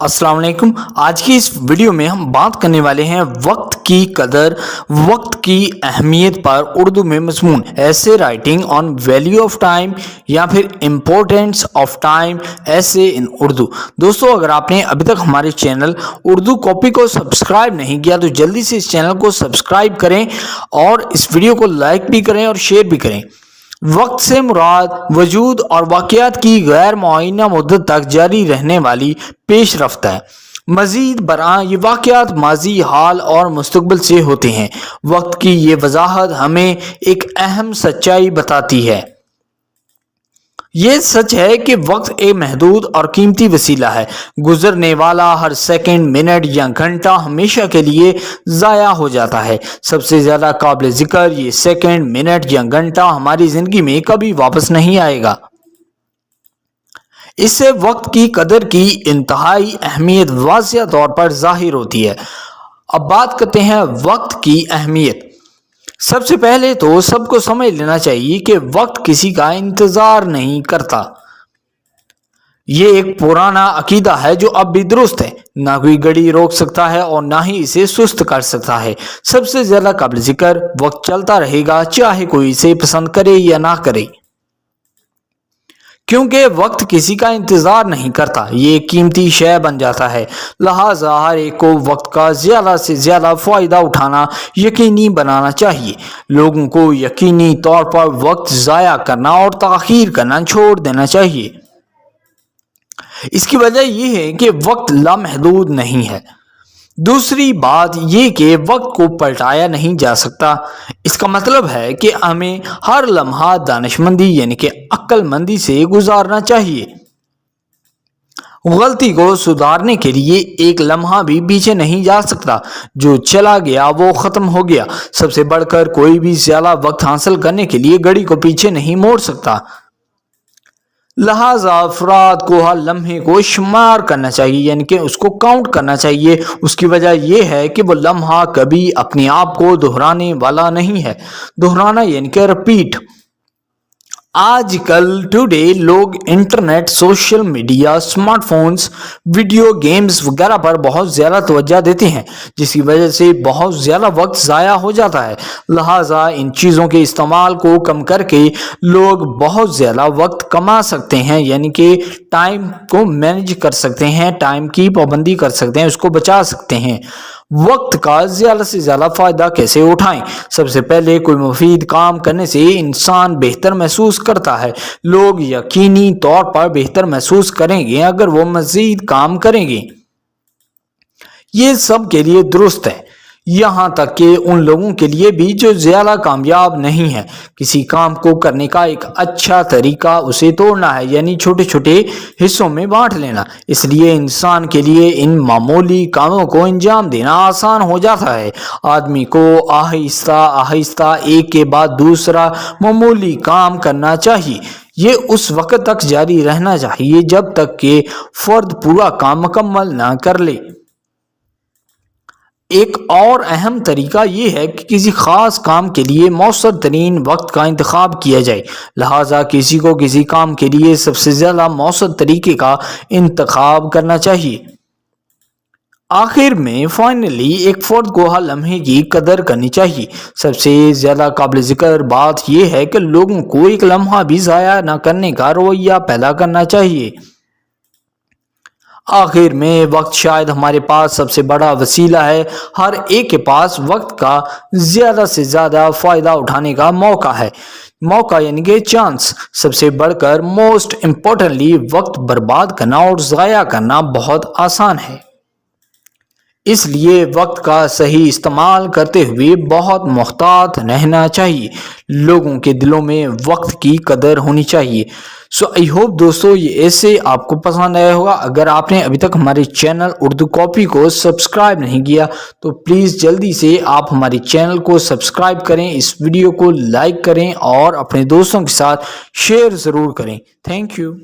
अस्सलाम वालेकुम। आज की इस वीडियो में हम बात करने वाले हैं वक्त की कदर, वक्त की अहमियत पर उर्दू में मज़मून, ऐसे writing on value of time या फिर इम्पोर्टेंस ऑफ टाइम, ऐसे इन उर्दू। दोस्तों, अगर आपने अभी तक हमारे चैनल उर्दू कॉपी को सब्सक्राइब नहीं किया तो जल्दी से इस चैनल को सब्सक्राइब करें और इस वीडियो को लाइक भी करें और शेयर भी करें। वक्त से मुराद वजूद और वाक़यात की गैर मुअय्यना मुद्दत तक जारी रहने वाली पेश रफ्त है। मज़ीद बरआं ये वाक़यात माजी, हाल और मुस्तक़बिल से होते हैं। वक्त की ये वजाहत हमें एक अहम सच्चाई बताती है। ये सच है कि वक्त एक महदूद और कीमती वसीला है। गुजरने वाला हर सेकंड, मिनट या घंटा हमेशा के लिए ज़ाया हो जाता है। सबसे ज़्यादा काबिल ज़िक्र ये सेकंड, मिनट या घंटा हमारी ज़िंदगी में कभी वापस नहीं आएगा। इससे वक्त की कदर की इंतहाई अहमियत वाज़िह तौर पर ज़ाहिर होती है। अब बात करते हैं वक्त की अहमियत। सबसे पहले तो सबको समझ लेना चाहिए कि वक्त किसी का इंतजार नहीं करता। ये एक पुराना अकीदा है जो अब भी दुरुस्त है। ना कोई घड़ी रोक सकता है और ना ही इसे सुस्त कर सकता है। सबसे ज्यादा काबिल जिक्र, वक्त चलता रहेगा चाहे कोई इसे पसंद करे या ना करे, क्योंकि वक्त किसी का इंतजार नहीं करता। ये एक कीमती शय बन जाता है। लिहाजा हर एक को वक्त का ज्यादा से ज्यादा फायदा उठाना यकीनी बनाना चाहिए। लोगों को यकीनी तौर पर वक्त जाया करना और ताखीर करना छोड़ देना चाहिए। इसकी वजह यह है कि वक्त लामहदूद नहीं है। दूसरी बात यह कि वक्त को पलटाया नहीं जा सकता। इसका मतलब है कि हमें हर लम्हा दानिशमंदी यानी कि अक्लमंदी से गुजारना चाहिए। गलती को सुधारने के लिए एक लम्हा भी पीछे नहीं जा सकता। जो चला गया वो खत्म हो गया। सबसे बढ़कर कोई भी ज्यादा वक्त हासिल करने के लिए घड़ी को पीछे नहीं मोड़ सकता। लिहाजा अफराद को हर लम्हे को शुमार करना चाहिए, यानी कि उसको काउंट करना चाहिए। उसकी वजह यह है कि वो लम्हा कभी अपने आप को दोहराने वाला नहीं है। दोहराना यानी कि रिपीट। आजकल टुडे लोग internet, social media, smartphones, video games वगैरह पर बहुत ज़्यादा तवज्जो देते हैं, जिसकी वजह से बहुत ज़्यादा वक्त ज़ाया हो जाता है। लिहाजा इन चीज़ों के इस्तेमाल को कम करके लोग बहुत ज़्यादा वक्त कमा सकते हैं, यानी कि टाइम को मैनेज कर सकते हैं, टाइम की पाबंदी कर सकते हैं, उसको बचा सकते हैं। वक्त का ज़्यादा से ज़्यादा फ़ायदा कैसे उठाएं? सबसे पहले कोई मुफीद काम करने से इंसान बेहतर महसूस करता है। लोग यकीनी तौर पर बेहतर महसूस करेंगे अगर वो मज़ीद काम करेंगे। ये सब के लिए दुरुस्त है, यहाँ तक कि उन लोगों के लिए भी जो ज़्यादा कामयाब नहीं है। किसी काम को करने का एक अच्छा तरीका उसे तोड़ना है, यानी छोटे छोटे हिस्सों में बांट लेना। इसलिए इंसान के लिए इन मामूली कामों को अंजाम देना आसान हो जाता है। आदमी को आहिस्ता आहिस्ता एक के बाद दूसरा मामूली काम करना चाहिए। ये उस वक्त तक जारी रहना चाहिए जब तक कि फर्द पूरा काम मुकम्मल ना कर ले। एक और अहम तरीका यह है कि किसी खास काम के लिए मौसर तरीन वक्त का इंतखाब किया जाए। लिहाजा किसी को किसी काम के लिए सबसे ज़्यादा मौसर तरीके का इंतखाब करना चाहिए। आखिर में फाइनली एक फ़र्द को हर लम्हे की कदर करनी चाहिए। सबसे ज़्यादा काबिल ज़िक्र बात यह है कि लोगों को एक लम्हा भी ज़ाया न करने का रवैया पैदा करना चाहिए। आखिर में वक्त शायद हमारे पास सबसे बड़ा वसीला है। हर एक के पास वक्त का ज़्यादा से ज़्यादा फ़ायदा उठाने का मौका है। मौका यानी कि चांस। सबसे बढ़कर मोस्ट इम्पोर्टेंटली वक्त बर्बाद करना और ज़ाया करना बहुत आसान है। इसलिए वक्त का सही इस्तेमाल करते हुए बहुत मुहतात रहना चाहिए। लोगों के दिलों में वक्त की कदर होनी चाहिए। सो आई होप दोस्तों ये ऐसे आपको पसंद आया होगा। अगर आपने अभी तक हमारे चैनल उर्दू कॉपी को सब्सक्राइब नहीं किया तो प्लीज़ जल्दी से आप हमारे चैनल को सब्सक्राइब करें, इस वीडियो को लाइक करें और अपने दोस्तों के साथ शेयर ज़रूर करें। Thank you.